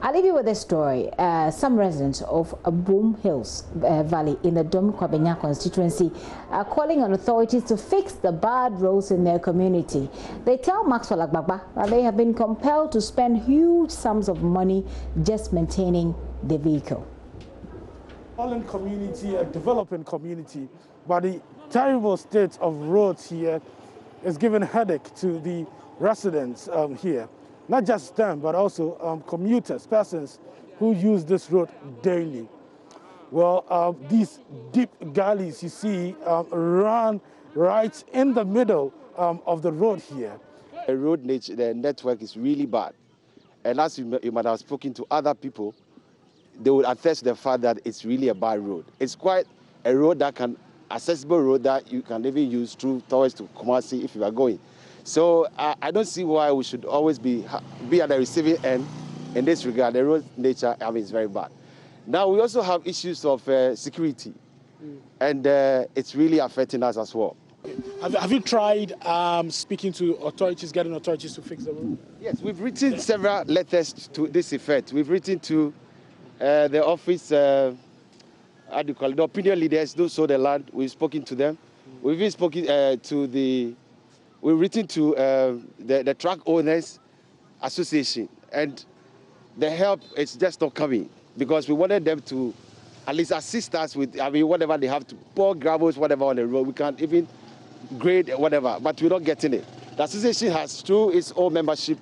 I'll leave you with a story. Some residents of Kwabenya Hills Valley in the Kwabenya constituency are calling on authorities to fix the bad roads in their community. They tell Maxwell Agbagba that they have been compelled to spend huge sums of money just maintaining the vehicle. Island community, a developing community, but the terrible state of roads here is giving headache to the residents here. Not just them, but also commuters, persons who use this road daily. Well, these deep gullies you see run right in the middle of the road here. The road the network is really bad. And as you might have spoken to other people, they would attest the fact that it's really a bad road. It's quite a road that accessible road that you can even use through towards to Kumasi if you are going. So I don't see why we should always be at the receiving end in this regard. The road nature is very bad. Now we also have issues of security, and it's really affecting us as well. Have you tried speaking to authorities, getting authorities to fix the road? Yes, we've written several letters to this effect. We've written to the office, how do you call it, the opinion leaders, those who own the land. We've spoken to them. We've even spoken we've written to the truck owners association, and the help is just not coming because we wanted them to at least assist us with, whatever they have to pour gravels, whatever on the road. We can't even grade whatever, but we're not getting it. The association has, through its own membership,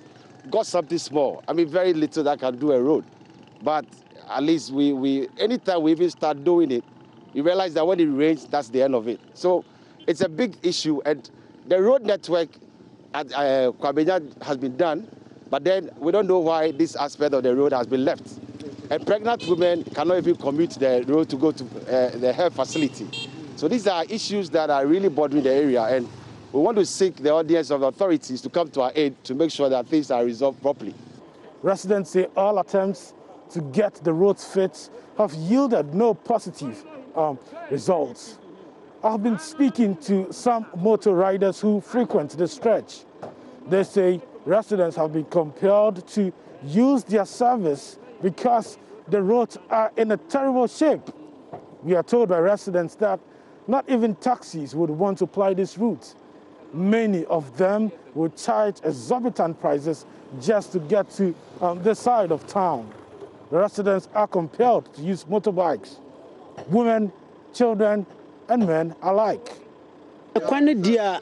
got something small. Very little that can do a road. But at least anytime we even start doing it, we realize that when it rains, that's the end of it. So it's a big issue, and the road network at Kwabenya has been done, but then we don't know why this aspect of the road has been left. And pregnant women cannot even commute the road to go to the health facility. So these are issues that are really bothering the area, and we want to seek the audience of authorities to come to our aid to make sure that things are resolved properly. Residents say all attempts to get the roads fixed have yielded no positive results. I've been speaking to some motor riders who frequent the stretch. They say residents have been compelled to use their service because the roads are in a terrible shape. We are told by residents that not even taxis would want to ply this route. Many of them would charge exorbitant prices just to get to this side of town. The residents are compelled to use motorbikes. Women, children, and men alike. Media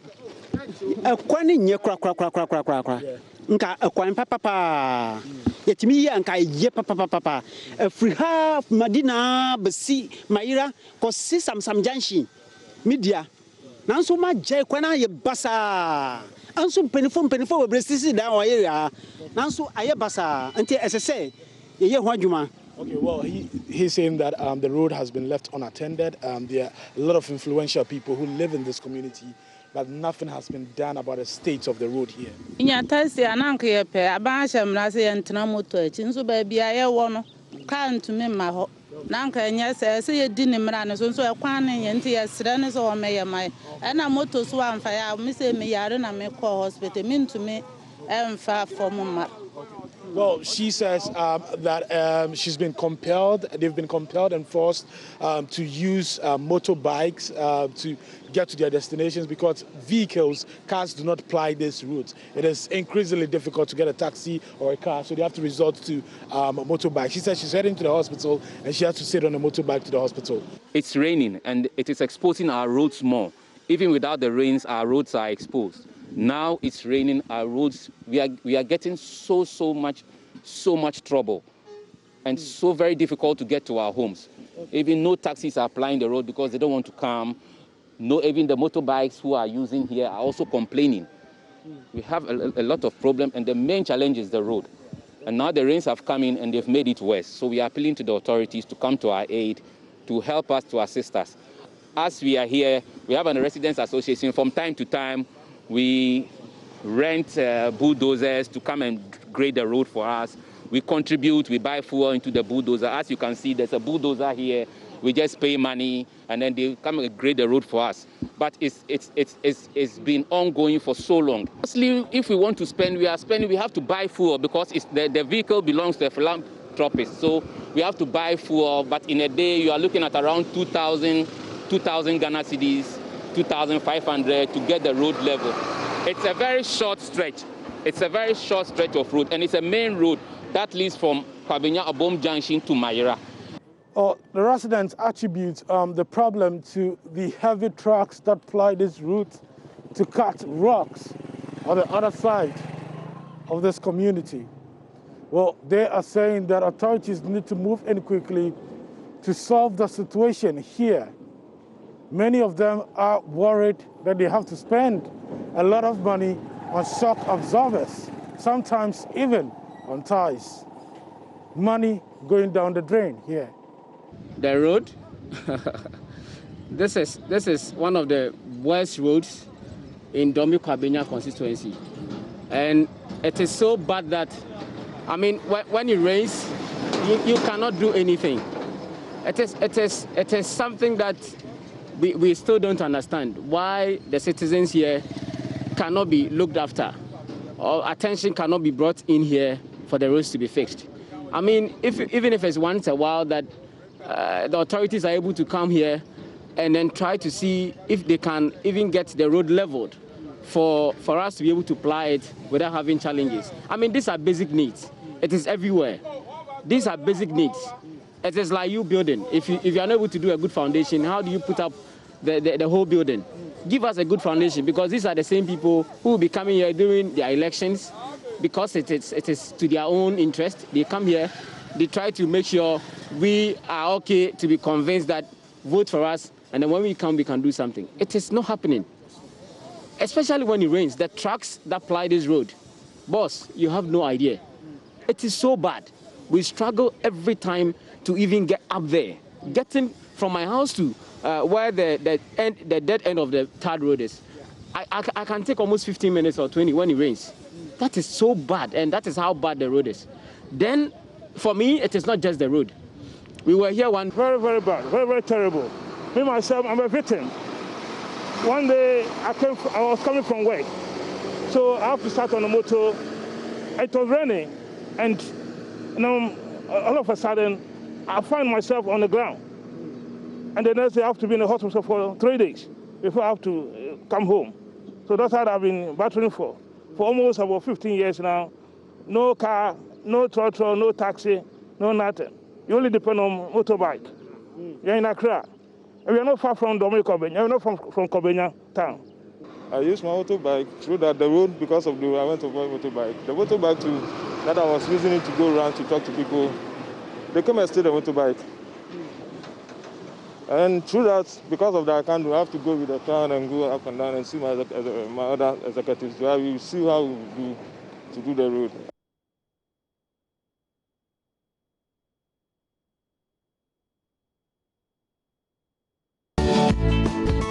nanso ma jai kwana ye basa anso penifo bresisi da o area nanso aye basa anti SSA ye ho adwuma. Okay, well, he's saying that the road has been left unattended. There are a lot of influential people who live in this community, but nothing has been done about the state of the road here. Inya tasi ananka ye pe abasha mrase ye ntena moto echi nso ba bia ye wo no ka ntumi ma ho nanka nya se ye di ne mra ne so e kwan ne ye nti ye sre ne so o me ye mai na moto so amfa ya me se me yare na me call hospital me ntumi emfa from ma. Well, she says that she's been compelled, they've been compelled and forced to use motorbikes to get to their destinations because cars do not ply this route. It is increasingly difficult to get a taxi or a car, so they have to resort to motorbike. She says she's heading to the hospital and she has to sit on a motorbike to the hospital. It's raining and it is exposing our roads more. Even without the rains, our roads are exposed. Now it's raining, our roads, we are getting so much trouble and so very difficult to get to our homes. Even no taxis are applying the road because they don't want to come. No, even the motorbikes who are using here are also complaining. We have a lot of problems, and the main challenge is the road. And now the rains have come in and they've made it worse. So we are appealing to the authorities to come to our aid, to help us, to assist us. As we are here, we have a residents association. From time to time, we rent bulldozers to come and grade the road for us. We contribute, we buy fuel into the bulldozer. As you can see, there's a bulldozer here. We just pay money and then they come and grade the road for us. but it's been ongoing for so long. Mostly, if we want to spend, we have to buy fuel because the vehicle belongs to a philanthropist. So we have to buy fuel, but in a day you are looking at around 2,000 Ghana cedis, 2,500 to get the road level. It's a very short stretch. It's a very short stretch of road, and it's a main road that leads from Kwabenya Junction to Mayera. The residents attribute the problem to the heavy trucks that ply this route to cut rocks on the other side of this community. Well, they are saying that authorities need to move in quickly to solve the situation here. Many of them are worried that they have to spend a lot of money on shock absorbers, sometimes even on ties. Money going down the drain here. The road, this is one of the worst roads in Kwabenya constituency, and it is so bad that, I mean, when it rains, you cannot do anything. It is something that we still don't understand why the citizens here cannot be looked after, or attention cannot be brought in here for the roads to be fixed. I mean, even if it's once a while that the authorities are able to come here and then try to see if they can even get the road leveled for us to be able to ply it without having challenges. I mean, these are basic needs. It is everywhere. These are basic needs. It is like you building. If you are not able to do a good foundation, how do you put up the whole building? Give us a good foundation, because these are the same people who will be coming here during their elections, because it is to their own interest. They come here, they try to make sure we are okay to be convinced that vote for us, and then when we come, we can do something. It is not happening, especially when it rains. The trucks that ply this road, boss, you have no idea. It is so bad. We struggle every time to even get up there. Getting from my house to where the dead end of the third road is, I can take almost 15 minutes or 20 when it rains. That is so bad, and that is how bad the road is. Then, for me, it is not just the road. We were here one... Very, very bad, very, very terrible. Me, myself, I'm a victim. One day, I was coming from work, so I have to start on the motor. It was raining, and all of a sudden, I find myself on the ground. And the next day, I have to be in the hospital for 3 days before I have to come home. So that's what I've been battling for almost about 15 years now. No car, no trotro, no taxi, no nothing. You only depend on motorbike. You're in Accra. And we are not far from Kwabenya. You're not from Kwabenya town. I used my motorbike through the road because of I went to buy motorbike. The motorbike that I was using it to go around to talk to people, they came and steal the motorbike. And through that, because of that, I have to go with the town and go up and down and see my other executives. So I will see how we do to do the road.